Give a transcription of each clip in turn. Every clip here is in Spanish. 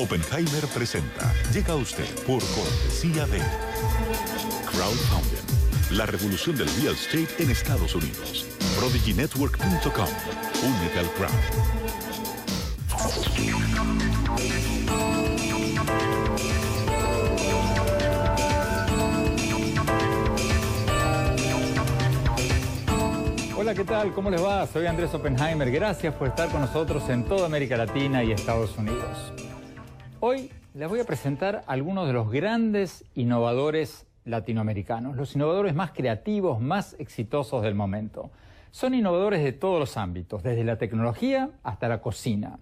Oppenheimer presenta. Llega a usted por cortesía de Crowdfunding, la revolución del real estate en Estados Unidos. ProdigyNetwork.com. Únete al crowd. Hola, ¿qué tal? ¿Cómo les va? Soy Andrés Oppenheimer. Gracias por estar con nosotros en toda América Latina y Estados Unidos. Hoy les voy a presentar algunos de los grandes innovadores latinoamericanos, los innovadores más creativos, más exitosos del momento. Son innovadores de todos los ámbitos, desde la tecnología hasta la cocina.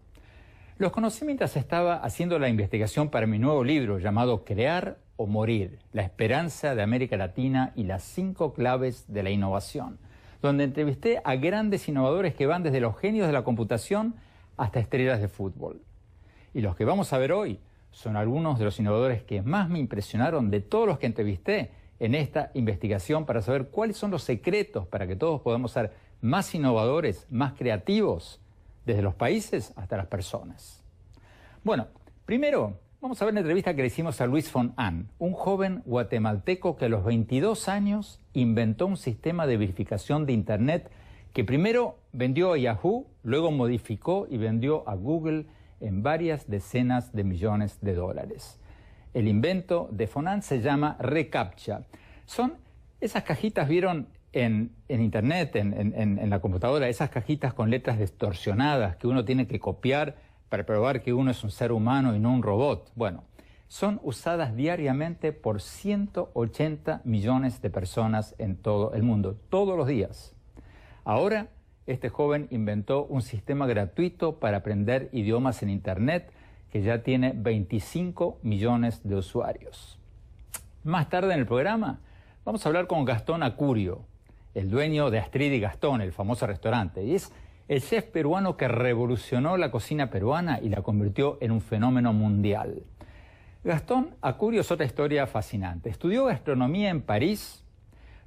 Los conocí mientras estaba haciendo la investigación para mi nuevo libro llamado Crear o Morir, la esperanza de América Latina y las 5 claves de la innovación, donde entrevisté a grandes innovadores que van desde los genios de la computación hasta estrellas de fútbol. Y los que vamos a ver hoy son algunos de los innovadores que más me impresionaron de todos los que entrevisté en esta investigación para saber cuáles son los secretos para que todos podamos ser más innovadores, más creativos, desde los países hasta las personas. Bueno, primero vamos a ver la entrevista que le hicimos a Luis von Ahn, un joven guatemalteco que a los 22 años inventó un sistema de verificación de Internet que primero vendió a Yahoo, luego modificó y vendió a Google en varias decenas de millones de dólares. El invento de von Ahn se llama reCAPTCHA. Son esas cajitas, vieron en Internet, en la computadora, esas cajitas con letras distorsionadas que uno tiene que copiar para probar que uno es un ser humano y no un robot. Bueno, son usadas diariamente por 180 millones de personas en todo el mundo, todos los días. Ahora, este joven inventó un sistema gratuito para aprender idiomas en Internet que ya tiene 25 millones de usuarios. Más tarde en el programa vamos a hablar con Gastón Acurio, el dueño de Astrid y Gastón, el famoso restaurante. Y es el chef peruano que revolucionó la cocina peruana y la convirtió en un fenómeno mundial. Gastón Acurio es otra historia fascinante. Estudió gastronomía en París,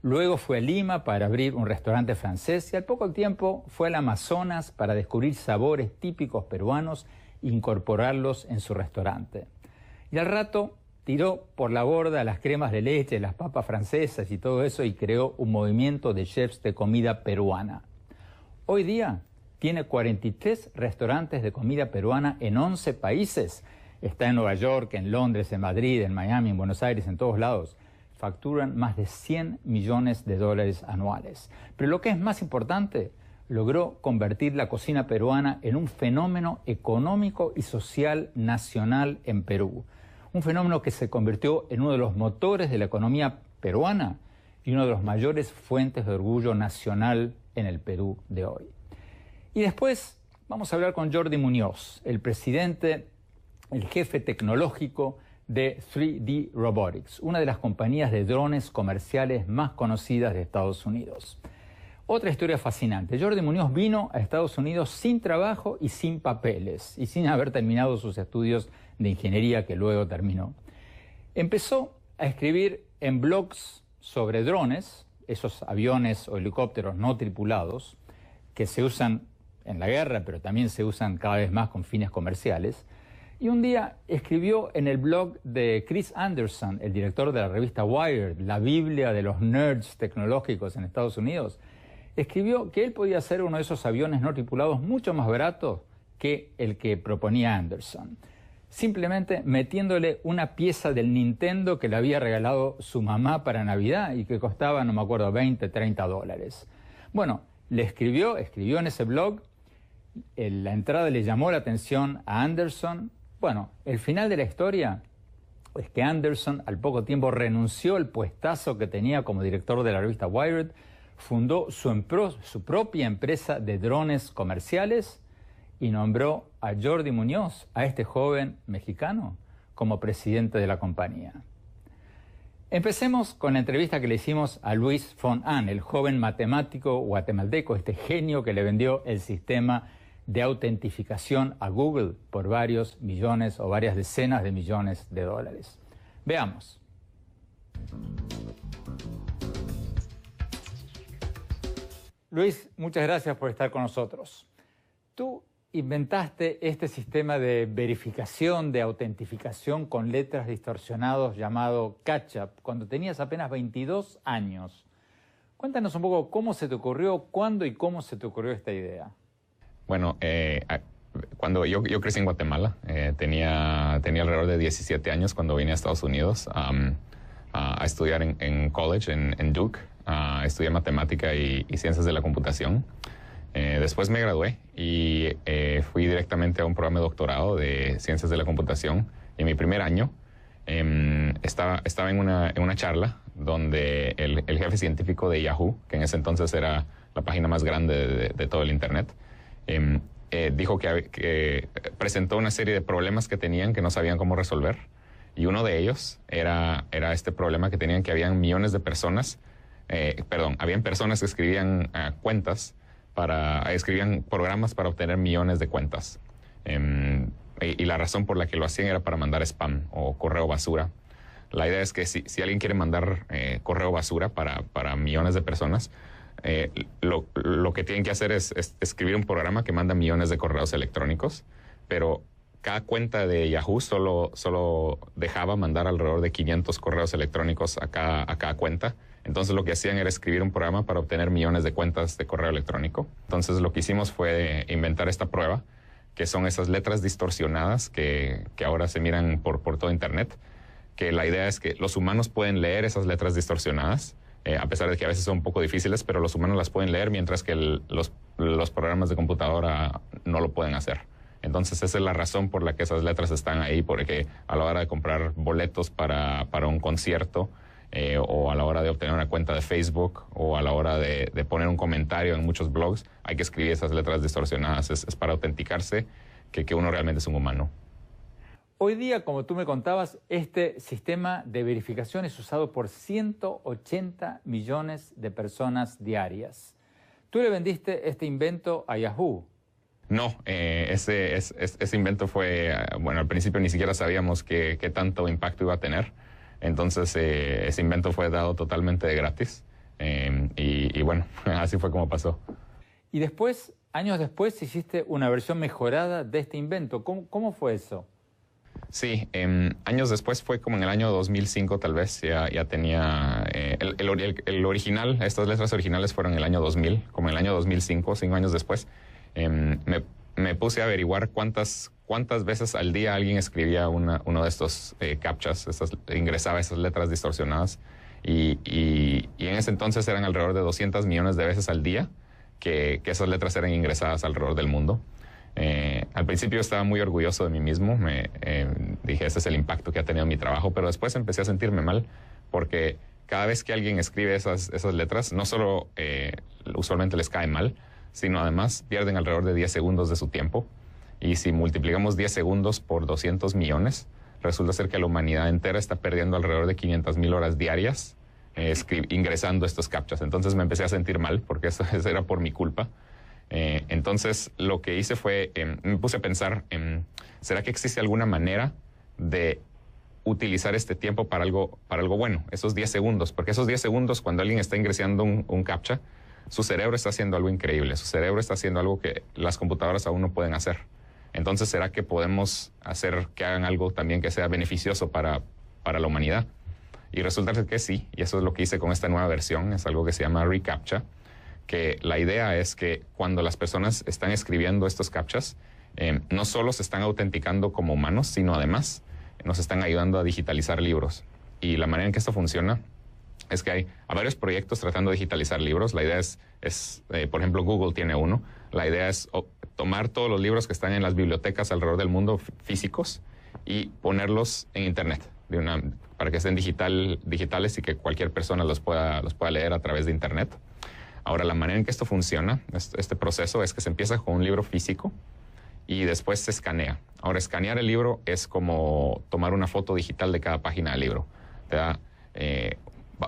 luego fue a Lima para abrir un restaurante francés y al poco tiempo fue al Amazonas para descubrir sabores típicos peruanos e incorporarlos en su restaurante. Y al rato tiró por la borda las cremas de leche, las papas francesas y todo eso y creó un movimiento de chefs de comida peruana. Hoy día tiene 43 restaurantes de comida peruana en 11 países. Está en Nueva York, en Londres, en Madrid, en Miami, en Buenos Aires, en todos lados. Facturan más de 100 millones de dólares anuales. Pero lo que es más importante, logró convertir la cocina peruana en un fenómeno económico y social nacional en Perú. Un fenómeno que se convirtió en uno de los motores de la economía peruana y una de las mayores fuentes de orgullo nacional en el Perú de hoy. Y después vamos a hablar con Jordi Muñoz, el presidente, el jefe tecnológico de 3D Robotics, una de las compañías de drones comerciales más conocidas de Estados Unidos. Otra historia fascinante. Jordi Muñoz vino a Estados Unidos sin trabajo y sin papeles, y sin haber terminado sus estudios de ingeniería que luego terminó. Empezó a escribir en blogs sobre drones, esos aviones o helicópteros no tripulados, que se usan en la guerra, pero también se usan cada vez más con fines comerciales. Y un día escribió en el blog de Chris Anderson, el director de la revista Wired, la Biblia de los nerds tecnológicos en Estados Unidos, escribió que él podía hacer uno de esos aviones no tripulados mucho más barato que el que proponía Anderson, simplemente metiéndole una pieza del Nintendo que le había regalado su mamá para Navidad y que costaba, no me acuerdo, 20, 30 dólares. Bueno, le escribió en ese blog, la entrada le llamó la atención a Anderson. Bueno, el final de la historia es que Anderson al poco tiempo renunció al puestazo que tenía como director de la revista Wired, fundó su propia empresa de drones comerciales y nombró a Jordi Muñoz, a este joven mexicano, como presidente de la compañía. Empecemos con la entrevista que le hicimos a Luis von Ahn, el joven matemático guatemalteco, este genio que le vendió el sistema de autentificación a Google por varios millones o varias decenas de millones de dólares. Veamos. Luis, muchas gracias por estar con nosotros. Tú inventaste este sistema de verificación, de autentificación con letras distorsionadas llamado Catch-up cuando tenías apenas 22 años. Cuéntanos un poco cómo se te ocurrió, cuándo y cómo se te ocurrió esta idea. Bueno, cuando yo crecí en Guatemala, tenía alrededor de 17 años cuando vine a Estados Unidos a estudiar en college, en Duke. Estudié matemática y ciencias de la computación. Después me gradué y fui directamente a un programa de doctorado de ciencias de la computación. Y en mi primer año estaba en una charla donde el jefe científico de Yahoo, que en ese entonces era la página más grande de todo el Internet, dijo que presentó una serie de problemas que tenían que no sabían cómo resolver. Y uno de ellos era este problema que tenían, que habían millones de personas, habían personas que escribían escribían programas para obtener millones de cuentas. Y la razón por la que lo hacían era para mandar spam o correo basura. La idea es que si alguien quiere mandar correo basura para millones de personas, lo que tienen que hacer es escribir un programa que manda millones de correos electrónicos, pero cada cuenta de Yahoo solo dejaba mandar alrededor de 500 correos electrónicos a cada cuenta. Entonces lo que hacían era escribir un programa para obtener millones de cuentas de correo electrónico. Entonces lo que hicimos fue inventar esta prueba, que son esas letras distorsionadas que ahora se miran por todo Internet, que la idea es que los humanos pueden leer esas letras distorsionadas, a pesar de que a veces son un poco difíciles, pero los humanos las pueden leer, mientras que los programas de computadora no lo pueden hacer. Entonces esa es la razón por la que esas letras están ahí, porque a la hora de comprar boletos para un concierto, o a la hora de obtener una cuenta de Facebook, o a la hora de poner un comentario en muchos blogs, hay que escribir esas letras distorsionadas. Es para autenticarse que uno realmente es un humano. Hoy día, como tú me contabas, este sistema de verificación es usado por 180 millones de personas diarias. Tú le vendiste este invento a Yahoo. No, ese invento fue, bueno, al principio ni siquiera sabíamos qué tanto impacto iba a tener. Entonces ese invento fue dado totalmente de gratis. Y bueno, así fue como pasó. Y después, años después, hiciste una versión mejorada de este invento. ¿Cómo fue eso? Sí, años después, fue como en el año 2005 tal vez, ya tenía el original. Estas letras originales fueron en el año 2000, como en el año 2005, 5 años después. Me puse a averiguar cuántas veces al día alguien escribía uno de estos captchas, ingresaba esas letras distorsionadas, y en ese entonces eran alrededor de 200 millones de veces al día que esas letras eran ingresadas alrededor del mundo. Al principio estaba muy orgulloso de mí mismo, dije, ese es el impacto que ha tenido mi trabajo, pero después empecé a sentirme mal, porque cada vez que alguien escribe esas letras, no solo usualmente les cae mal, sino además pierden alrededor de 10 segundos de su tiempo. Y si multiplicamos 10 segundos por 200 millones, resulta ser que la humanidad entera está perdiendo alrededor de 500,000 horas diarias ingresando estos captchas. Entonces me empecé a sentir mal, porque eso era por mi culpa. Entonces lo que hice fue, me puse a pensar, ¿será que existe alguna manera de utilizar este tiempo para algo bueno? Esos 10 segundos, porque esos 10 segundos, cuando alguien está ingresando un captcha, su cerebro está haciendo algo increíble, su cerebro está haciendo algo que las computadoras aún no pueden hacer. Entonces, ¿será que podemos hacer que hagan algo también que sea beneficioso para la humanidad? Y resulta que sí, y eso es lo que hice con esta nueva versión, es algo que se llama reCAPTCHA, que la idea es que cuando las personas están escribiendo estos captchas, no solo se están autenticando como humanos, sino además nos están ayudando a digitalizar libros. Y la manera en que esto funciona es que hay varios proyectos tratando de digitalizar libros. La idea es por ejemplo, Google tiene uno. La idea es tomar todos los libros que están en las bibliotecas alrededor del mundo físicos y ponerlos en Internet, para que estén digitales y que cualquier persona los pueda leer a través de Internet. Ahora, la manera en que esto funciona, este proceso, es que se empieza con un libro físico y después se escanea. Ahora, escanear el libro es como tomar una foto digital de cada página del libro. Te da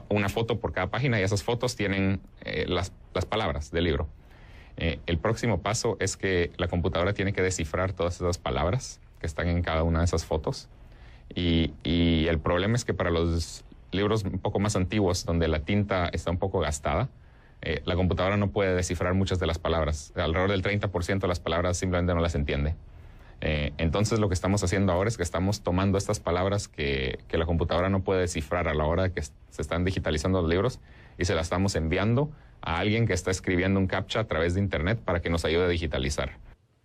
una foto por cada página y esas fotos tienen las palabras del libro. El próximo paso es que la computadora tiene que descifrar todas esas palabras que están en cada una de esas fotos. Y el problema es que para los libros un poco más antiguos, donde la tinta está un poco gastada, la computadora no puede descifrar muchas de las palabras. Alrededor del 30% de las palabras simplemente no las entiende. Entonces lo que estamos haciendo ahora es que estamos tomando estas palabras que la computadora no puede descifrar a la hora de que se están digitalizando los libros y se las estamos enviando a alguien que está escribiendo un CAPTCHA a través de Internet para que nos ayude a digitalizar.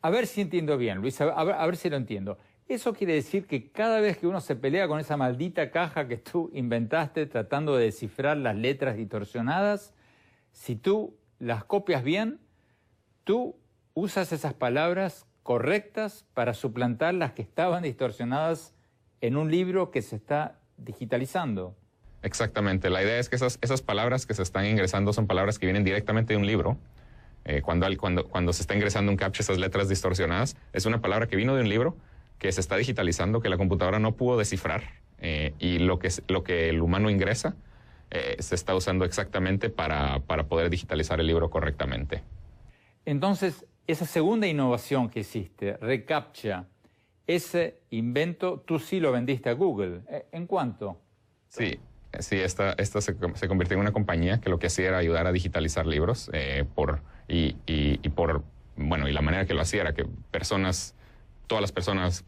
A ver si entiendo bien, Luis, a ver si lo entiendo. ¿Eso quiere decir que cada vez que uno se pelea con esa maldita caja que tú inventaste tratando de descifrar las letras distorsionadas, si tú las copias bien, tú usas esas palabras correctas para suplantar las que estaban distorsionadas en un libro que se está digitalizando? Exactamente. La idea es que esas palabras que se están ingresando son palabras que vienen directamente de un libro. Cuando se está ingresando un CAPTCHA, esas letras distorsionadas, es una palabra que vino de un libro que se está digitalizando, que la computadora no pudo descifrar, y lo que el humano ingresa se está usando exactamente para poder digitalizar el libro correctamente. Entonces, esa segunda innovación que hiciste, reCAPTCHA, ese invento tú sí lo vendiste a Google. ¿En cuánto? Sí, esta se convirtió en una compañía que lo que hacía era ayudar a digitalizar libros, y la manera que lo hacía era que todas las personas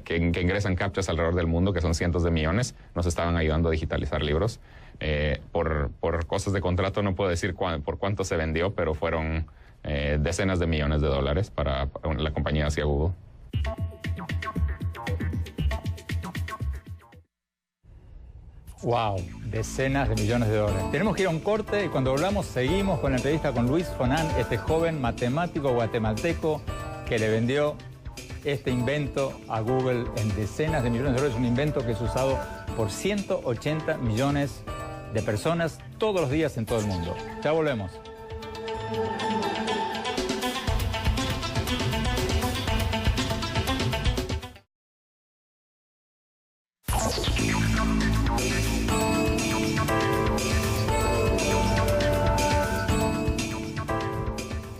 que ingresan CAPTCHAs alrededor del mundo, que son cientos de millones, nos estaban ayudando a digitalizar libros. Por cosas de contrato no puedo decir por cuánto se vendió, pero fueron decenas de millones de dólares para la compañía hacia Google. Wow, decenas de millones de dólares. Tenemos que ir a un corte y cuando volvamos seguimos con la entrevista con Luis von Ahn, este joven matemático guatemalteco que le vendió este invento a Google en decenas de millones de dólares, un invento que es usado por 180 millones de personas todos los días en todo el mundo. Ya volvemos.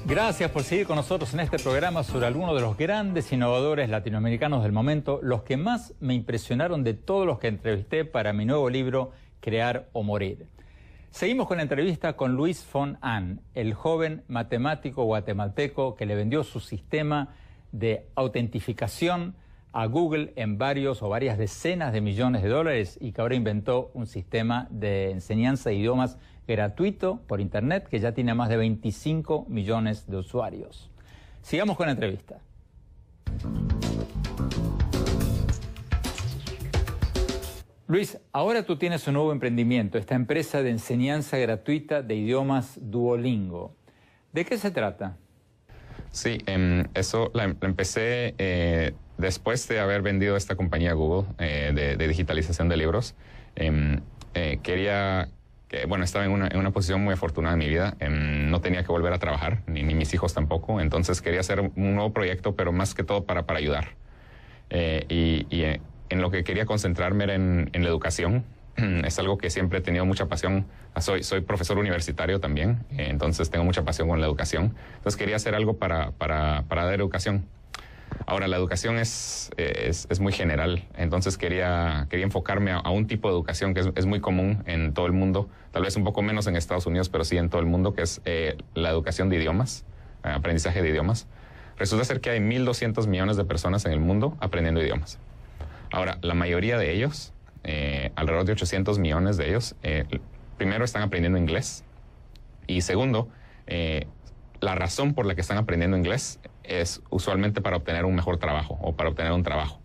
Gracias por seguir con nosotros en este programa sobre algunos de los grandes innovadores latinoamericanos del momento, los que más me impresionaron de todos los que entrevisté para mi nuevo libro, Crear o Morir. Seguimos con la entrevista con Luis von Ahn, el joven matemático guatemalteco que le vendió su sistema de autentificación a Google en varias decenas de millones de dólares y que ahora inventó un sistema de enseñanza de idiomas gratuito por Internet que ya tiene más de 25 millones de usuarios. Sigamos con la entrevista. Luis, ahora tú tienes un nuevo emprendimiento, esta empresa de enseñanza gratuita de idiomas Duolingo. ¿De qué se trata? Sí, eso la empecé después de haber vendido esta compañía a Google de digitalización de libros. Estaba en una posición muy afortunada en mi vida. No tenía que volver a trabajar, ni mis hijos tampoco. Entonces quería hacer un nuevo proyecto, pero más que todo para ayudar. En lo que quería concentrarme era en la educación. Es algo que siempre he tenido mucha pasión. Soy profesor universitario también, entonces tengo mucha pasión con la educación. Entonces quería hacer algo para dar educación. Ahora, la educación es muy general, entonces quería enfocarme a un tipo de educación que es muy común en todo el mundo, tal vez un poco menos en Estados Unidos, pero sí en todo el mundo, que es la educación de idiomas, aprendizaje de idiomas. Resulta ser que hay 1.200 millones de personas en el mundo aprendiendo idiomas. Ahora, la mayoría de ellos, alrededor de 800 millones de ellos, primero están aprendiendo inglés y segundo, la razón por la que están aprendiendo inglés es usualmente para obtener un mejor trabajo o para obtener un trabajo.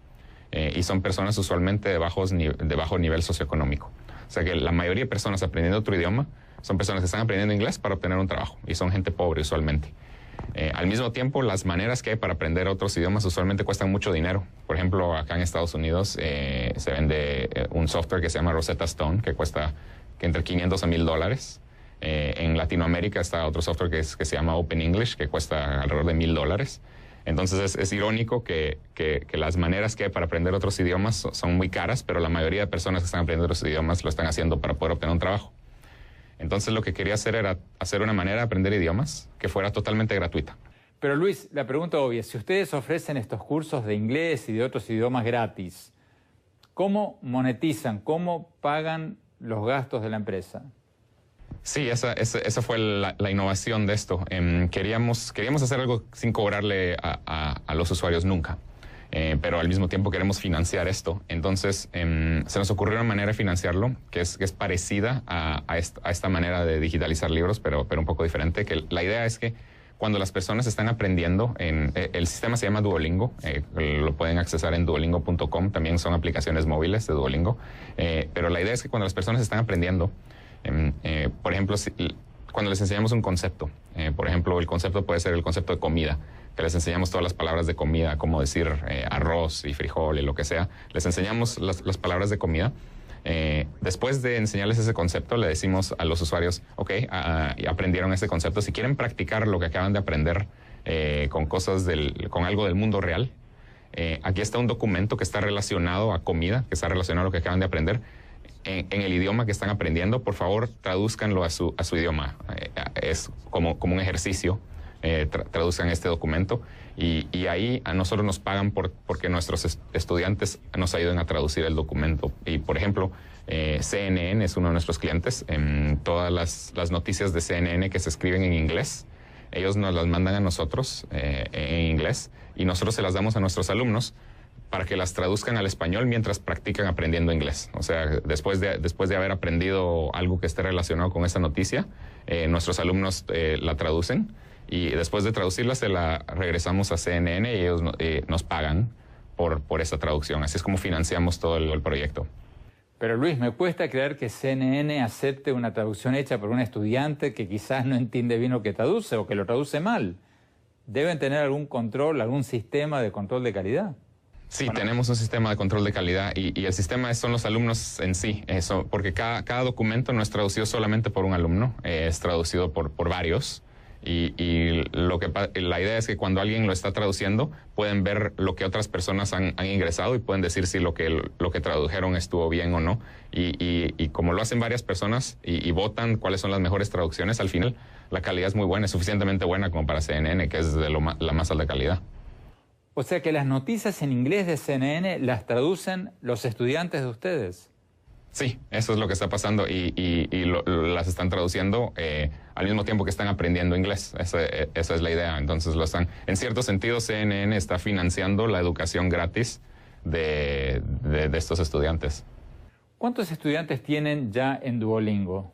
Y son personas usualmente de bajo nivel socioeconómico. O sea que la mayoría de personas aprendiendo otro idioma son personas que están aprendiendo inglés para obtener un trabajo y son gente pobre usualmente. Al mismo tiempo, las maneras que hay para aprender otros idiomas usualmente cuestan mucho dinero. Por ejemplo, acá en Estados Unidos se vende un software que se llama Rosetta Stone, que cuesta entre $500 a $1,000. En Latinoamérica está otro software que se llama Open English, que cuesta alrededor de $1,000. Entonces es irónico que las maneras que hay para aprender otros idiomas son muy caras, pero la mayoría de personas que están aprendiendo otros idiomas lo están haciendo para poder obtener un trabajo. Entonces lo que quería hacer era hacer una manera de aprender idiomas que fuera totalmente gratuita. Pero Luis, la pregunta obvia, si ustedes ofrecen estos cursos de inglés y de otros idiomas gratis, ¿cómo monetizan? ¿Cómo pagan los gastos de la empresa? Sí, esa fue la innovación de esto. Queríamos hacer algo sin cobrarle a los usuarios nunca. Pero al mismo tiempo queremos financiar esto. Entonces, se nos ocurrió una manera de financiarlo que es parecida a esta manera de digitalizar libros, pero un poco diferente. Que la idea es que cuando las personas están aprendiendo, el sistema se llama Duolingo, lo pueden accesar en duolingo.com, también son aplicaciones móviles de Duolingo, pero la idea es que cuando las personas están aprendiendo, por ejemplo, cuando les enseñamos un concepto, por ejemplo, el concepto puede ser el concepto de comida, que les enseñamos todas las palabras de comida, como decir arroz y frijol y lo que sea, les enseñamos las palabras de comida. Después de enseñarles ese concepto, le decimos a los usuarios, ok, aprendieron ese concepto, si quieren practicar lo que acaban de aprender con algo del mundo real, aquí está un documento que está relacionado a comida, que está relacionado a lo que acaban de aprender, en el idioma que están aprendiendo. Por favor, tradúzcanlo a su idioma. Es como un ejercicio. Traduzcan este documento y ahí a nosotros nos pagan porque nuestros estudiantes nos ayudan a traducir el documento. Y por ejemplo, CNN es uno de nuestros clientes. Todas las noticias de CNN que se escriben en inglés, ellos nos las mandan a nosotros en inglés y nosotros se las damos a nuestros alumnos para que las traduzcan al español mientras practican aprendiendo inglés. O sea, después de haber aprendido algo que esté relacionado con esta noticia, nuestros alumnos la traducen. Y después de traducirla, se la regresamos a CNN y ellos nos pagan por esa traducción. Así es como financiamos todo el proyecto. Pero Luis, me cuesta creer que CNN acepte una traducción hecha por un estudiante que quizás no entiende bien lo que traduce o que lo traduce mal. Deben tener algún control, algún sistema de control de calidad. Sí, tenemos un sistema de control de calidad y el sistema son los alumnos en sí, porque cada documento no es traducido solamente por un alumno, es traducido por varios. Y la idea es que cuando alguien lo está traduciendo, pueden ver lo que otras personas han ingresado y pueden decir si lo que tradujeron estuvo bien o no. Y como lo hacen varias personas y votan cuáles son las mejores traducciones, al final la calidad es muy buena, es suficientemente buena como para CNN, que es de la más alta calidad. O sea que las noticias en inglés de CNN las traducen los estudiantes de ustedes. Sí, eso es lo que está pasando y las están traduciendo al mismo tiempo que están aprendiendo inglés. Esa es la idea. Entonces, en cierto sentido, CNN está financiando la educación gratis de estos estudiantes. ¿Cuántos estudiantes tienen ya en Duolingo?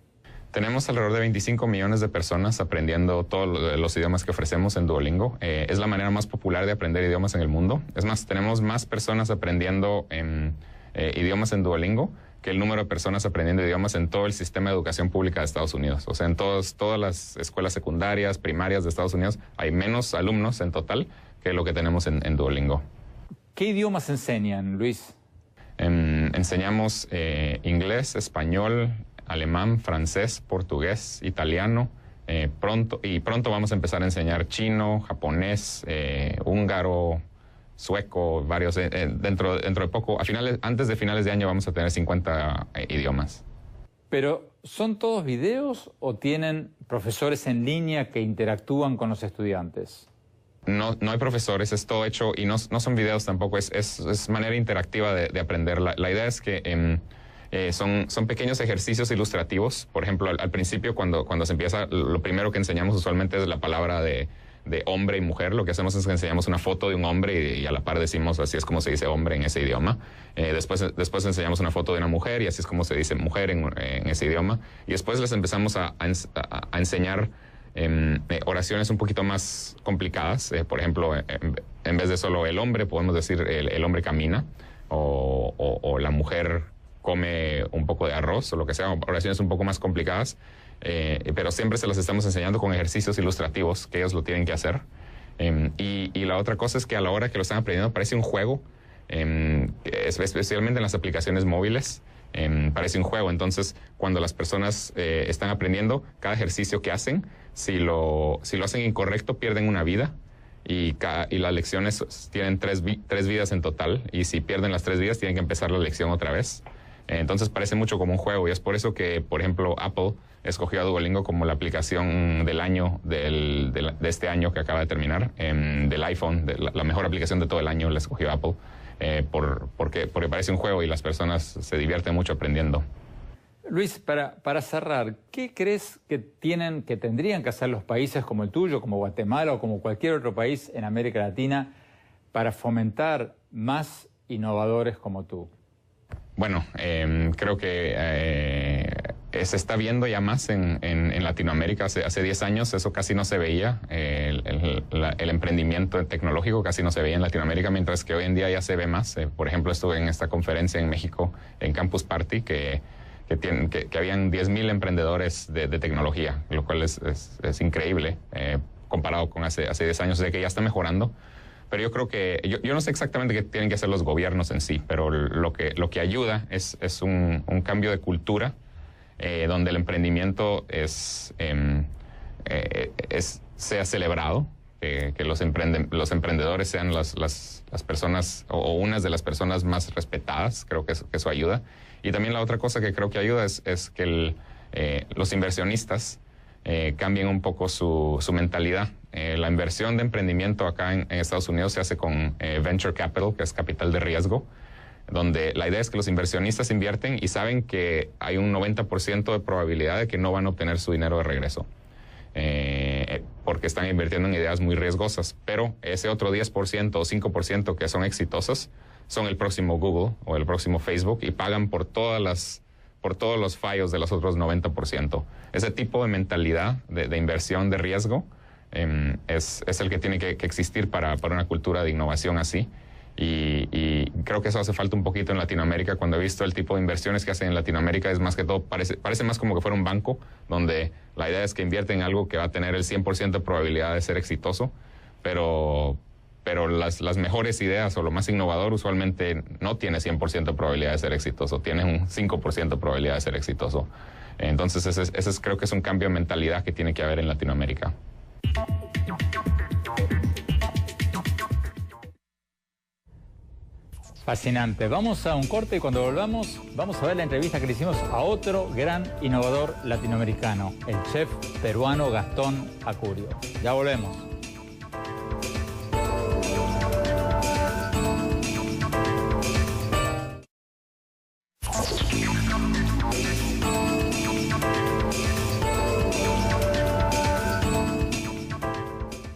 Tenemos alrededor de 25 millones de personas aprendiendo todos los idiomas que ofrecemos en Duolingo. Es la manera más popular de aprender idiomas en el mundo. Es más, tenemos más personas aprendiendo idiomas en Duolingo que el número de personas aprendiendo idiomas en todo el sistema de educación pública de Estados Unidos. O sea, en todas las escuelas secundarias, primarias de Estados Unidos, hay menos alumnos en total que lo que tenemos en Duolingo. ¿Qué idiomas enseñan, Luis? Enseñamos inglés, español, alemán, francés, portugués, italiano. Pronto vamos a empezar a enseñar chino, japonés, húngaro, sueco, varios, dentro de poco, antes de finales de año vamos a tener 50 idiomas. ¿Pero son todos videos o tienen profesores en línea que interactúan con los estudiantes? No hay profesores, es todo hecho y no son videos tampoco, es manera interactiva de aprender. La idea es que son pequeños ejercicios ilustrativos. Por ejemplo, al principio cuando se empieza, lo primero que enseñamos usualmente es la palabra de hombre y mujer. Lo que hacemos es que enseñamos una foto de un hombre y a la par decimos así es como se dice hombre en ese idioma. Después enseñamos una foto de una mujer y así es como se dice mujer en ese idioma. Y después les empezamos a enseñar oraciones un poquito más complicadas. Por ejemplo, en vez de solo el hombre, podemos decir el hombre camina o la mujer come un poco de arroz o lo que sea, oraciones un poco más complicadas. Pero siempre se las estamos enseñando con ejercicios ilustrativos que ellos lo tienen que hacer. Y la otra cosa es que a la hora que lo están aprendiendo parece un juego, especialmente en las aplicaciones móviles, parece un juego. Entonces, cuando las personas están aprendiendo, cada ejercicio que hacen, si lo hacen incorrecto, pierden una vida. Y las lecciones tienen tres vidas en total. Y si pierden las 3 vidas, tienen que empezar la lección otra vez. Entonces parece mucho como un juego y es por eso que, por ejemplo, Apple escogió a Duolingo como la aplicación del año, de este año que acaba de terminar, del iPhone, la mejor aplicación de todo el año la escogió Apple, porque parece un juego y las personas se divierten mucho aprendiendo. Luis, para cerrar, ¿qué crees que tendrían que hacer los países como el tuyo, como Guatemala o como cualquier otro país en América Latina para fomentar más innovadores como tú? Bueno, creo que se está viendo ya más en Latinoamérica. Hace 10 años eso casi no se veía. El emprendimiento tecnológico casi no se veía en Latinoamérica, mientras que hoy en día ya se ve más. Por ejemplo, estuve en esta conferencia en México, en Campus Party, que habían 10,000 emprendedores de tecnología, lo cual es increíble comparado con hace 10 años, de que ya está mejorando. Pero yo creo que, yo no sé exactamente qué tienen que hacer los gobiernos en sí, pero lo que ayuda es un cambio de cultura donde el emprendimiento sea celebrado, que los emprendedores sean las personas o unas de las personas más respetadas. Creo que eso ayuda. Y también la otra cosa que creo que ayuda es que los inversionistas cambien un poco su mentalidad. La inversión de emprendimiento acá en Estados Unidos se hace con Venture Capital, que es capital de riesgo, donde la idea es que los inversionistas invierten y saben que hay un 90% de probabilidad de que no van a obtener su dinero de regreso, porque están invirtiendo en ideas muy riesgosas. Pero ese otro 10% o 5% que son exitosas son el próximo Google o el próximo Facebook y pagan por todos los fallos de los otros 90%. Ese tipo de mentalidad de inversión de riesgo es el que tiene que existir para una cultura de innovación así. Y creo que eso hace falta un poquito en Latinoamérica. Cuando he visto el tipo de inversiones que hacen en Latinoamérica, es más que todo, parece más como que fuera un banco, donde la idea es que invierten en algo que va a tener el 100% de probabilidad de ser exitoso, pero las mejores ideas o lo más innovador usualmente no tiene 100% de probabilidad de ser exitoso, tiene un 5% de probabilidad de ser exitoso. Entonces ese creo que es un cambio de mentalidad que tiene que haber en Latinoamérica. Fascinante. Vamos a un corte y cuando volvamos vamos a ver la entrevista que le hicimos a otro gran innovador latinoamericano, el chef peruano Gastón Acurio. Ya volvemos.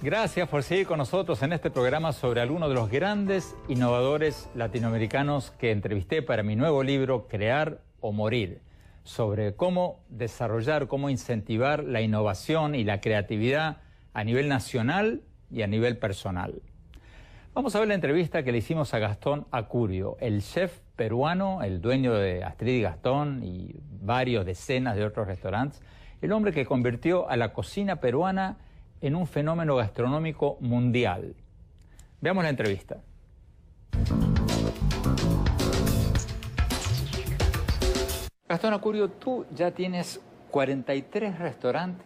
Gracias por seguir con nosotros en este programa sobre algunos de los grandes innovadores latinoamericanos que entrevisté para mi nuevo libro, Crear o Morir, sobre cómo desarrollar, cómo incentivar la innovación y la creatividad a nivel nacional y a nivel personal. Vamos a ver la entrevista que le hicimos a Gastón Acurio, el chef peruano, el dueño de Astrid y Gastón y varios decenas de otros restaurantes, el hombre que convirtió a la cocina peruana en un fenómeno gastronómico mundial. Veamos la entrevista. Gastón Acurio, tú ya tienes 43 restaurantes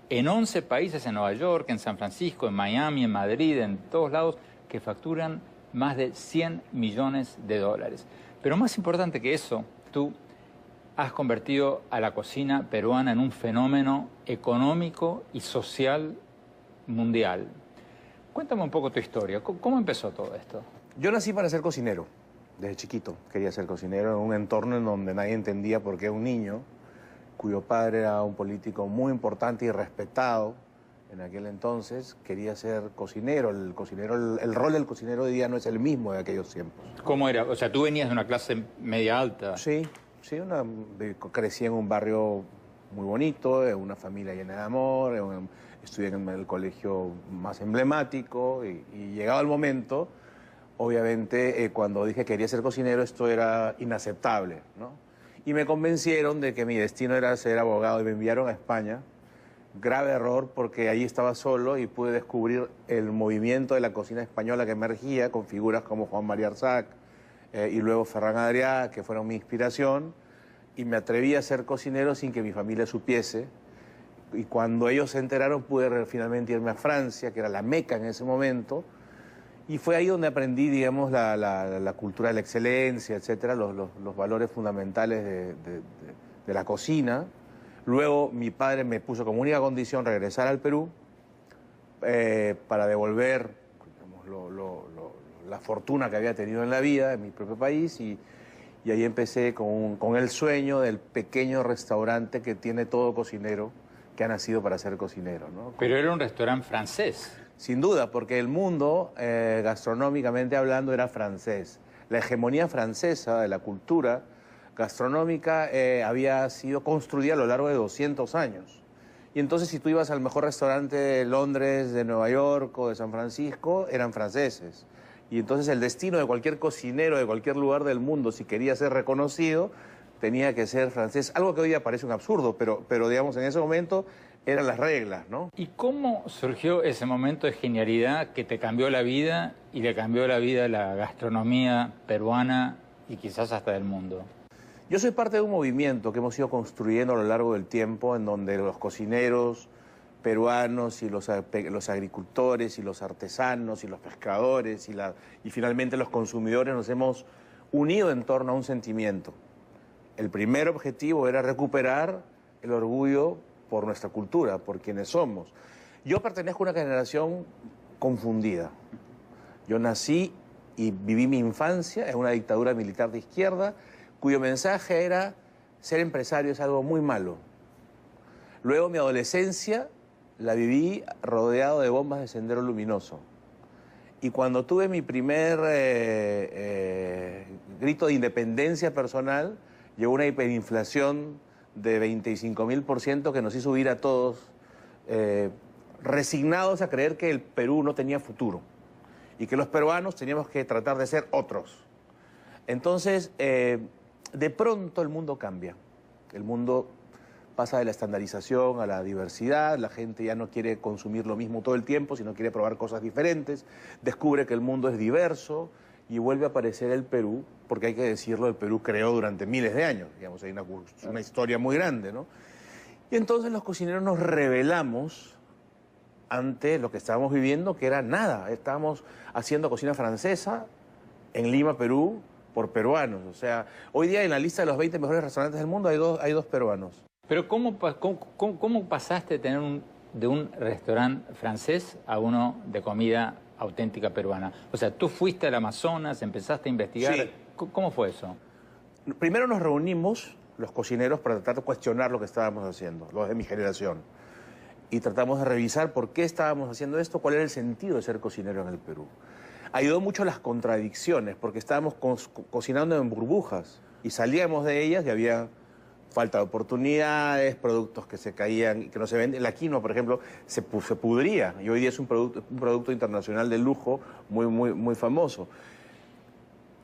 en 11 países, en Nueva York, en San Francisco, en Miami, en Madrid, en todos lados, que facturan más de 100 millones de dólares. Pero más importante que eso, tú has convertido a la cocina peruana en un fenómeno económico y social mundial. Cuéntame un poco tu historia. ¿Cómo empezó todo esto? Yo nací para ser cocinero. Desde chiquito quería ser cocinero en un entorno en donde nadie entendía por qué un niño, cuyo padre era un político muy importante y respetado en aquel entonces, quería ser cocinero. El rol del cocinero hoy día no es el mismo de aquellos tiempos. ¿Cómo era? O sea, tú venías de una clase media alta. Sí. Sí, crecí en un barrio muy bonito, en una familia llena de amor, estudié en el colegio más emblemático y llegado el momento, obviamente, cuando dije que quería ser cocinero, esto era inaceptable, ¿no? Y me convencieron de que mi destino era ser abogado y me enviaron a España. Grave error, porque allí estaba solo y pude descubrir el movimiento de la cocina española que emergía con figuras como Juan María Arzac, y luego Ferran Adrià, que fueron mi inspiración, y me atreví a ser cocinero sin que mi familia supiese. Y cuando ellos se enteraron, pude finalmente irme a Francia, que era la meca en ese momento, y fue ahí donde aprendí, digamos, la cultura de la excelencia, etcétera, los valores fundamentales de la cocina. Luego mi padre me puso como única condición regresar al Perú para devolver, digamos, la fortuna que había tenido en la vida en mi propio país y y ahí empecé con el sueño del pequeño restaurante que tiene todo cocinero que ha nacido para ser cocinero, ¿no? Pero era un restaurante francés. Sin duda, porque el mundo, gastronómicamente hablando, era francés. La hegemonía francesa de la cultura gastronómica había sido construida a lo largo de 200 años. Y entonces, si tú ibas al mejor restaurante de Londres, de Nueva York o de San Francisco, eran franceses. Y entonces el destino de cualquier cocinero de cualquier lugar del mundo, si quería ser reconocido, tenía que ser francés. Algo que hoy día parece un absurdo, pero digamos, en ese momento eran las reglas, ¿no? ¿Y cómo surgió ese momento de genialidad que te cambió la vida y le cambió la vida a la gastronomía peruana y quizás hasta del mundo? Yo soy parte de un movimiento que hemos ido construyendo a lo largo del tiempo, en donde los cocineros peruanos y los agricultores y los artesanos y los pescadores y finalmente los consumidores nos hemos unido en torno a un sentimiento. El primer objetivo era recuperar el orgullo por nuestra cultura, por quienes somos. Yo pertenezco a una generación confundida. Yo nací y viví mi infancia en una dictadura militar de izquierda, cuyo mensaje era: ser empresario es algo muy malo. Luego mi adolescencia la viví rodeado de bombas de Sendero Luminoso. Y cuando tuve mi primer grito de independencia personal, llegó una hiperinflación de 25.000% que nos hizo huir a todos resignados a creer que el Perú no tenía futuro y que los peruanos teníamos que tratar de ser otros. Entonces, de pronto el mundo cambia. El mundo pasa de la estandarización a la diversidad, la gente ya no quiere consumir lo mismo todo el tiempo, sino quiere probar cosas diferentes, descubre que el mundo es diverso y vuelve a aparecer el Perú, porque hay que decirlo, el Perú creó durante miles de años, digamos, hay una historia muy grande, ¿no? Y entonces los cocineros nos rebelamos ante lo que estábamos viviendo, que era nada. Estábamos haciendo cocina francesa en Lima, Perú, por peruanos. O sea, hoy día en la lista de los 20 mejores restaurantes del mundo hay dos peruanos. Pero ¿cómo pasaste de tener de un restaurante francés a uno de comida auténtica peruana? O sea, tú fuiste al Amazonas, empezaste a investigar. Sí. ¿Cómo fue eso? Primero nos reunimos los cocineros para tratar de cuestionar lo que estábamos haciendo, los de mi generación. Y tratamos de revisar por qué estábamos haciendo esto, cuál era el sentido de ser cocinero en el Perú. Ayudó mucho las contradicciones, porque estábamos cocinando en burbujas y salíamos de ellas y había falta de oportunidades, productos que se caían y que no se venden. La quinoa, por ejemplo, se pudría y hoy día es un producto internacional de lujo muy famoso.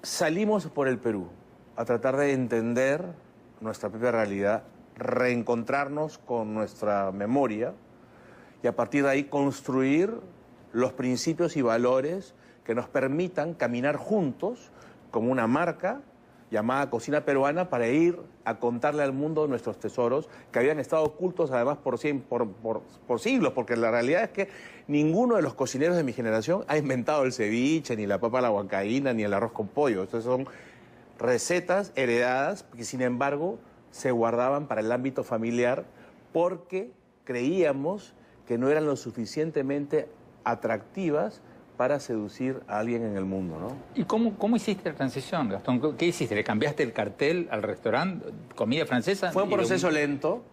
Salimos por el Perú a tratar de entender nuestra propia realidad, reencontrarnos con nuestra memoria y a partir de ahí construir los principios y valores que nos permitan caminar juntos como una marca llamada Cocina Peruana para ir a contarle al mundo nuestros tesoros que habían estado ocultos además por siglos, porque la realidad es que ninguno de los cocineros de mi generación ha inventado el ceviche, ni la papa a la huancaína, ni el arroz con pollo. Estas son recetas heredadas que sin embargo se guardaban para el ámbito familiar porque creíamos que no eran lo suficientemente atractivas para seducir a alguien en el mundo, ¿no? ¿Y cómo hiciste la transición, Gastón? ¿Qué hiciste? ¿Le cambiaste el cartel al restaurante? ¿Comida francesa? Fue un proceso lento,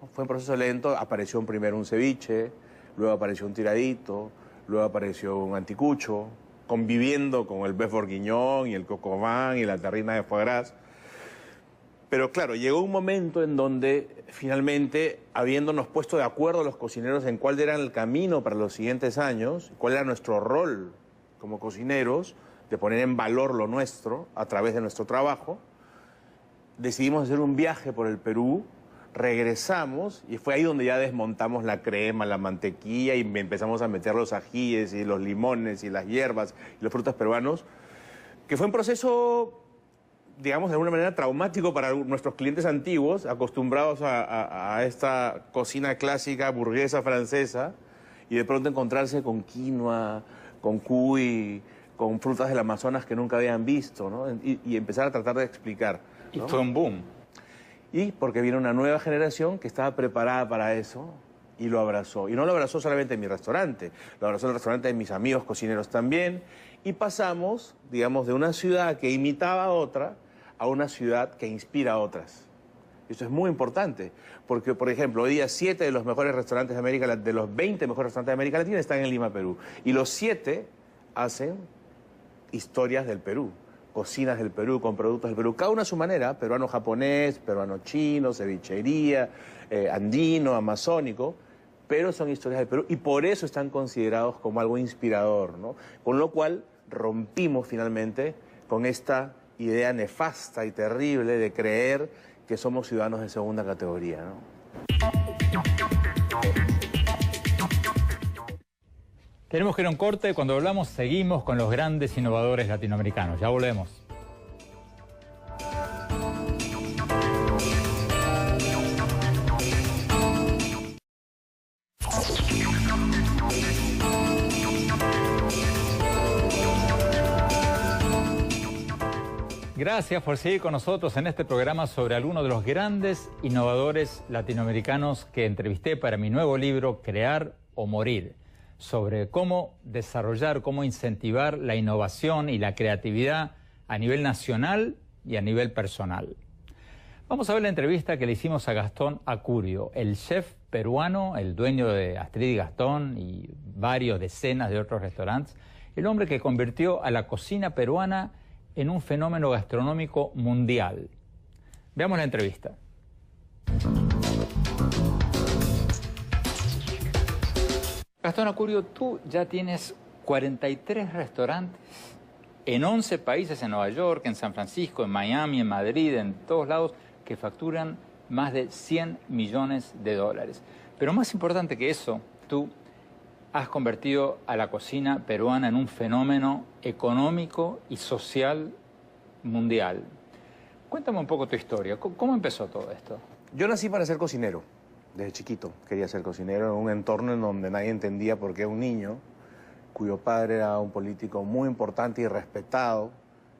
Apareció primero un ceviche, luego apareció un tiradito, luego apareció un anticucho, conviviendo con el beef bourguignon y el coq au vin y la terrina de foie gras. Pero claro, llegó un momento en donde finalmente, habiéndonos puesto de acuerdo los cocineros en cuál era el camino para los siguientes años, cuál era nuestro rol como cocineros, de poner en valor lo nuestro a través de nuestro trabajo, decidimos hacer un viaje por el Perú, regresamos y fue ahí donde ya desmontamos la crema, la mantequilla y empezamos a meter los ajíes y los limones y las hierbas y los frutos peruanos, que fue un proceso, digamos, de alguna manera traumático para nuestros clientes antiguos, acostumbrados a esta cocina clásica burguesa francesa, y de pronto encontrarse con quinoa, con cuy, con frutas del Amazonas que nunca habían visto, ¿no? Y empezar a tratar de explicar, ¿no? Y fue un boom. Y porque viene una nueva generación que estaba preparada para eso y lo abrazó. Y no lo abrazó solamente en mi restaurante, lo abrazó en el restaurante de mis amigos cocineros también. Y pasamos, digamos, de una ciudad que imitaba a otra a una ciudad que inspira a otras. Eso es muy importante, porque, por ejemplo, hoy día 7 de los mejores restaurantes de América Latina, de los 20 mejores restaurantes de América Latina, están en Lima, Perú. Y los 7 hacen historias del Perú, cocinas del Perú, con productos del Perú, cada uno a su manera, peruano-japonés, peruano-chino, cevichería, andino, amazónico, pero son historias del Perú y por eso están considerados como algo inspirador, ¿no? Con lo cual rompimos finalmente con esta idea nefasta y terrible de creer que somos ciudadanos de segunda categoría, ¿no? Tenemos que ir a un corte. Cuando hablamos seguimos con los grandes innovadores latinoamericanos. Ya volvemos. Gracias por seguir con nosotros en este programa sobre algunos de los grandes innovadores latinoamericanos que entrevisté para mi nuevo libro, Crear o Morir, sobre cómo desarrollar, cómo incentivar la innovación y la creatividad a nivel nacional y a nivel personal. Vamos a ver la entrevista que le hicimos a Gastón Acurio, el chef peruano, el dueño de Astrid y Gastón y varios decenas de otros restaurantes, el hombre que convirtió a la cocina peruana en un fenómeno gastronómico mundial. Veamos la entrevista. Gastón Acurio, tú ya tienes 43 restaurantes en 11 países, en Nueva York, en San Francisco, en Miami, en Madrid, en todos lados, que facturan más de 100 millones de dólares. Pero más importante que eso, tú has convertido a la cocina peruana en un fenómeno económico y social mundial. Cuéntame un poco tu historia. ¿Cómo empezó todo esto? Yo nací para ser cocinero. Desde chiquito quería ser cocinero en un entorno en donde nadie entendía por qué un niño, cuyo padre era un político muy importante y respetado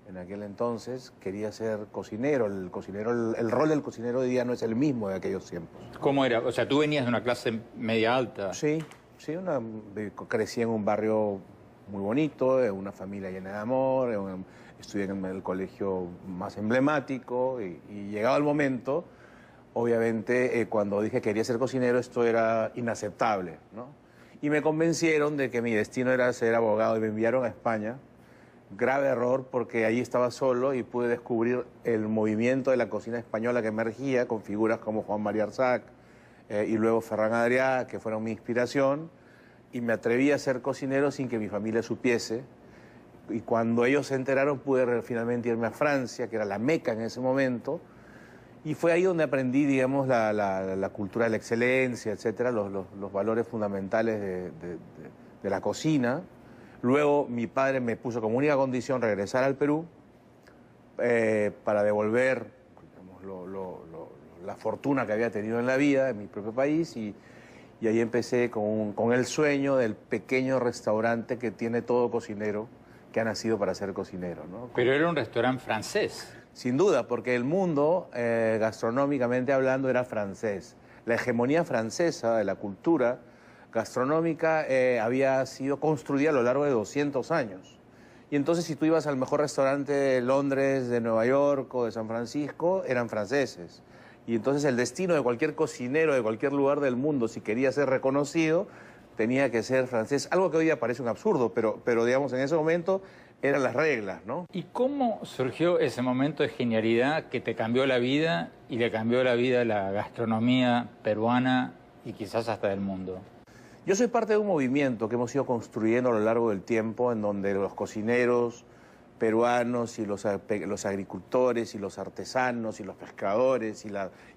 en aquel entonces, quería ser cocinero. El rol del cocinero hoy día no es el mismo de aquellos tiempos. ¿Cómo era? O sea, tú venías de una clase media alta. Sí. Sí, crecí en un barrio muy bonito, en una familia llena de amor, estudié en el colegio más emblemático y llegado el momento, obviamente, cuando dije que quería ser cocinero, esto era inaceptable, ¿no? Y me convencieron de que mi destino era ser abogado y me enviaron a España. Grave error, porque allí estaba solo y pude descubrir el movimiento de la cocina española que emergía con figuras como Juan María Arsac, y luego Ferran Adrià, que fueron mi inspiración, y me atreví a ser cocinero sin que mi familia supiese. Y cuando ellos se enteraron, pude finalmente irme a Francia, que era la meca en ese momento, y fue ahí donde aprendí, digamos, la cultura de la excelencia, etcétera, los valores fundamentales de la cocina. Luego mi padre me puso como única condición regresar al Perú para devolver, digamos, la fortuna que había tenido en la vida, en mi propio país, y ahí empecé con el sueño del pequeño restaurante que tiene todo cocinero, que ha nacido para ser cocinero, ¿no? Pero era un restaurante francés. Sin duda, porque el mundo, gastronómicamente hablando, era francés. La hegemonía francesa de la cultura gastronómica había sido construida a lo largo de 200 años. Y entonces, si tú ibas al mejor restaurante de Londres, de Nueva York o de San Francisco, eran franceses. Y entonces el destino de cualquier cocinero de cualquier lugar del mundo, si quería ser reconocido, tenía que ser francés. Algo que hoy día parece un absurdo, pero digamos, en ese momento eran las reglas, ¿no? ¿Y cómo surgió ese momento de genialidad que te cambió la vida y le cambió la vida a la gastronomía peruana y quizás hasta del mundo? Yo soy parte de un movimiento que hemos ido construyendo a lo largo del tiempo, en donde los cocineros peruanos y los agricultores y los artesanos y los pescadores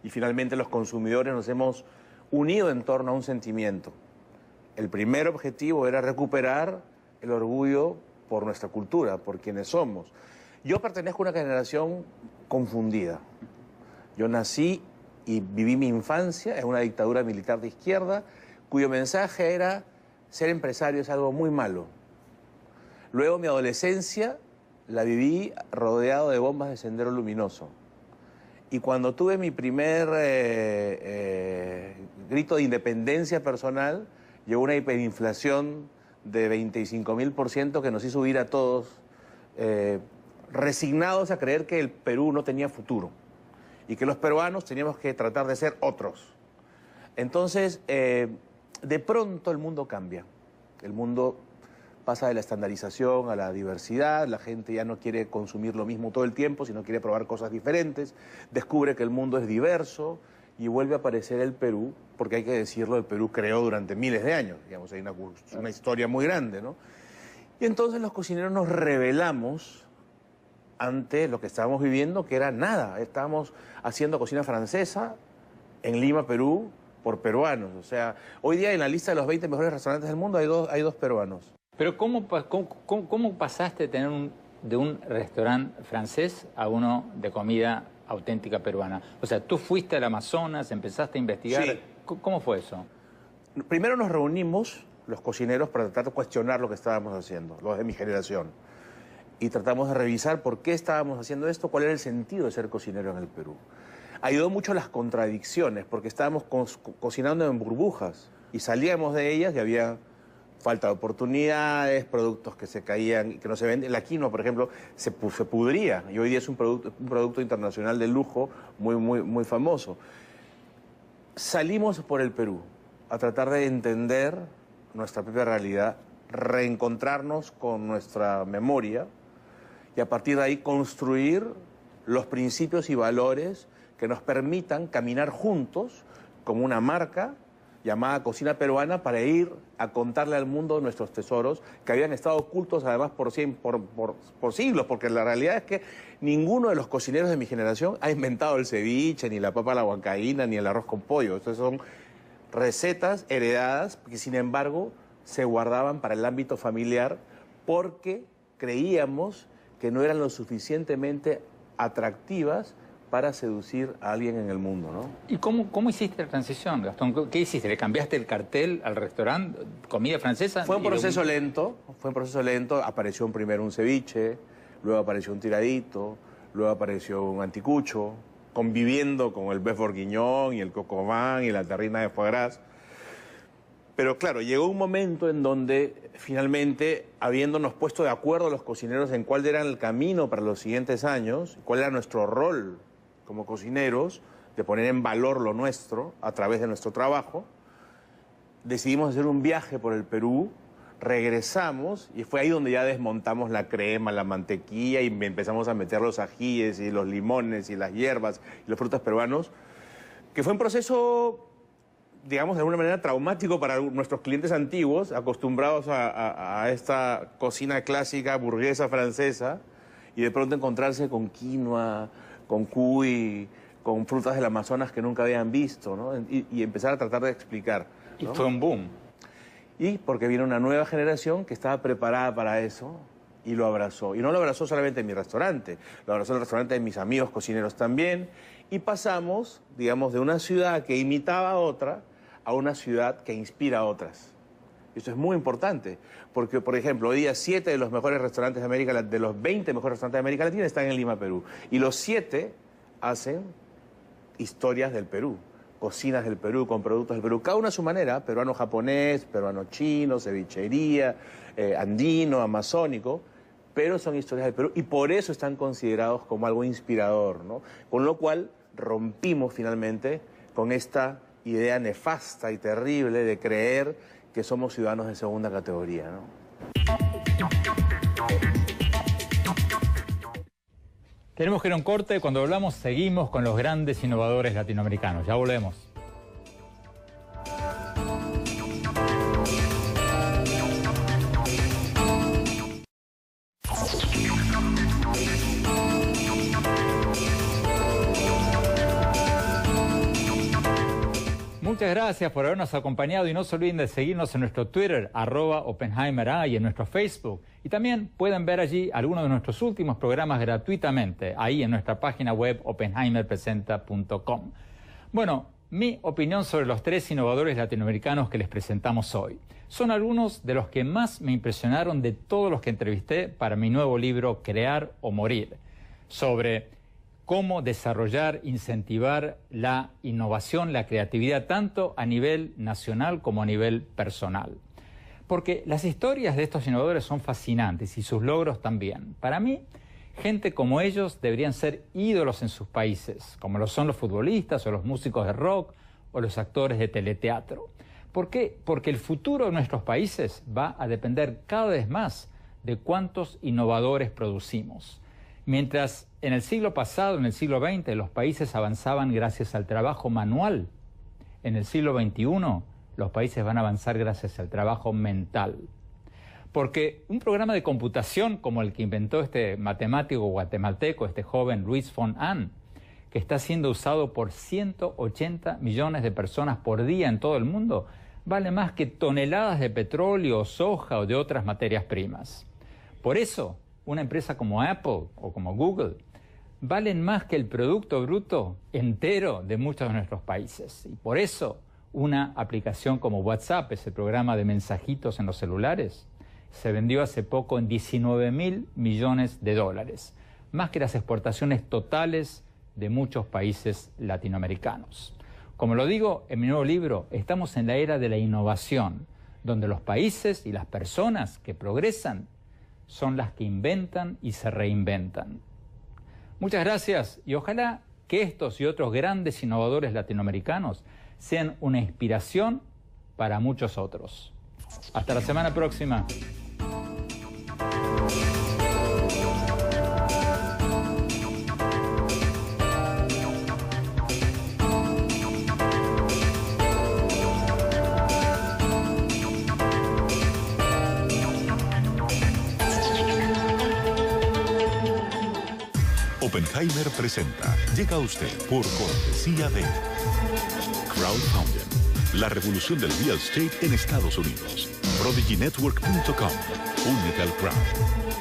y finalmente los consumidores nos hemos unido en torno a un sentimiento. El primer objetivo era recuperar el orgullo por nuestra cultura, por quienes somos. Yo pertenezco a una generación confundida. Yo nací y viví mi infancia en una dictadura militar de izquierda, cuyo mensaje era: ser empresario es algo muy malo. Luego mi adolescencia la viví rodeado de bombas de Sendero Luminoso. Y cuando tuve mi primer grito de independencia personal, llegó una hiperinflación de 25.000% que nos hizo huir a todos, resignados a creer que el Perú no tenía futuro y que los peruanos teníamos que tratar de ser otros. Entonces, de pronto el mundo cambia. El mundo pasa de la estandarización a la diversidad, la gente ya no quiere consumir lo mismo todo el tiempo, sino quiere probar cosas diferentes, descubre que el mundo es diverso y vuelve a aparecer el Perú, porque hay que decirlo, el Perú creó durante miles de años, digamos, hay una historia muy grande, ¿no? Y entonces los cocineros nos rebelamos ante lo que estábamos viviendo, que era nada. Estábamos haciendo cocina francesa en Lima, Perú, por peruanos. O sea, hoy día en la lista de los 20 mejores restaurantes del mundo hay dos peruanos. Pero ¿cómo pasaste de tener de un restaurante francés a uno de comida auténtica peruana? O sea, tú fuiste al Amazonas, empezaste a investigar. Sí. ¿Cómo fue eso? Primero nos reunimos los cocineros para tratar de cuestionar lo que estábamos haciendo, los de mi generación. Y tratamos de revisar por qué estábamos haciendo esto, cuál era el sentido de ser cocinero en el Perú. Ayudó mucho las contradicciones, porque estábamos cocinando en burbujas y salíamos de ellas y había falta de oportunidades, productos que se caían y que no se venden. La quinoa, por ejemplo, se pudría y hoy día es un producto internacional de lujo muy famoso. Salimos por el Perú a tratar de entender nuestra propia realidad, reencontrarnos con nuestra memoria y a partir de ahí construir los principios y valores que nos permitan caminar juntos como una marca llamada Cocina Peruana para ir a contarle al mundo nuestros tesoros que habían estado ocultos además por siglos, porque la realidad es que ninguno de los cocineros de mi generación ha inventado el ceviche, ni la papa a la huancaína, ni el arroz con pollo. Estas son recetas heredadas que sin embargo se guardaban para el ámbito familiar porque creíamos que no eran lo suficientemente atractivas para seducir a alguien en el mundo, ¿no? ¿Y cómo hiciste la transición, Gastón? ¿Qué hiciste? ¿Le cambiaste el cartel al restaurante? ¿Comida francesa? Fue un proceso lento, Apareció primero un ceviche, luego apareció un tiradito, luego apareció un anticucho, conviviendo con el beef bourguignon y el coq au vin y la terrina de foie gras. Pero claro, llegó un momento en donde finalmente, habiéndonos puesto de acuerdo los cocineros en cuál era el camino para los siguientes años, cuál era nuestro rol como cocineros, de poner en valor lo nuestro a través de nuestro trabajo, decidimos hacer un viaje por el Perú, regresamos y fue ahí donde ya desmontamos la crema, la mantequilla y empezamos a meter los ajíes y los limones y las hierbas y los frutos peruanos, que fue un proceso, digamos, de alguna manera traumático para nuestros clientes antiguos, acostumbrados a esta cocina clásica burguesa francesa, y de pronto encontrarse con quinoa, con cuy, con frutas del Amazonas que nunca habían visto, ¿no? Y empezar a tratar de explicar, ¿no? Y fue un boom. Y porque viene una nueva generación que estaba preparada para eso y lo abrazó. Y no lo abrazó solamente en mi restaurante, lo abrazó en el restaurante de mis amigos cocineros también. Y pasamos, digamos, de una ciudad que imitaba a otra a una ciudad que inspira a otras. Esto es muy importante, porque, por ejemplo, hoy día 7 de los mejores restaurantes de América Latina, de los 20 mejores restaurantes de América Latina, están en Lima, Perú. Y los 7 hacen historias del Perú, cocinas del Perú, con productos del Perú, cada uno a su manera, peruano-japonés, peruano-chino, cevichería, andino, amazónico, pero son historias del Perú y por eso están considerados como algo inspirador, ¿no? Con lo cual rompimos finalmente con esta idea nefasta y terrible de creer que somos ciudadanos de segunda categoría, ¿no? Tenemos que ir a un corte. Cuando hablamos, seguimos con los grandes innovadores latinoamericanos. Ya volvemos. Muchas gracias por habernos acompañado y no se olviden de seguirnos en nuestro Twitter, @OppenheimerA, y en nuestro Facebook. Y también pueden ver allí algunos de nuestros últimos programas gratuitamente, ahí en nuestra página web oppenheimerpresenta.com. Bueno, mi opinión sobre los 3 innovadores latinoamericanos que les presentamos hoy. Son algunos de los que más me impresionaron de todos los que entrevisté para mi nuevo libro Crear o Morir, sobre cómo desarrollar, incentivar la innovación, la creatividad, tanto a nivel nacional como a nivel personal. Porque las historias de estos innovadores son fascinantes y sus logros también. Para mí, Gente como ellos deberían ser ídolos en sus países, como lo son los futbolistas o los músicos de rock o los actores de teleteatro. ¿Por qué? Porque el futuro de nuestros países va a depender cada vez más de cuántos innovadores producimos. Mientras en el siglo pasado, en el siglo XX, los países avanzaban gracias al trabajo manual, en el siglo XXI los países van a avanzar gracias al trabajo mental. Porque un programa de computación como el que inventó este matemático guatemalteco, este joven Luis von Ahn, que está siendo usado por 180 millones de personas por día en todo el mundo, vale más que toneladas de petróleo, soja o de otras materias primas. Por eso, una empresa como Apple o como Google valen más que el Producto Bruto entero de muchos de nuestros países. Y por eso, una aplicación como WhatsApp, ese programa de mensajitos en los celulares, se vendió hace poco en 19.000 millones de dólares, más que las exportaciones totales de muchos países latinoamericanos. Como lo digo en mi nuevo libro, estamos en la era de la innovación, donde los países y las personas que progresan son las que inventan y se reinventan. Muchas gracias y ojalá que estos y otros grandes innovadores latinoamericanos sean una inspiración para muchos otros. Hasta la semana próxima. Oppenheimer presenta. Llega a usted por cortesía de Crowdfunding, la revolución del real estate en Estados Unidos. ProdigyNetwork.com. Únete al crowd.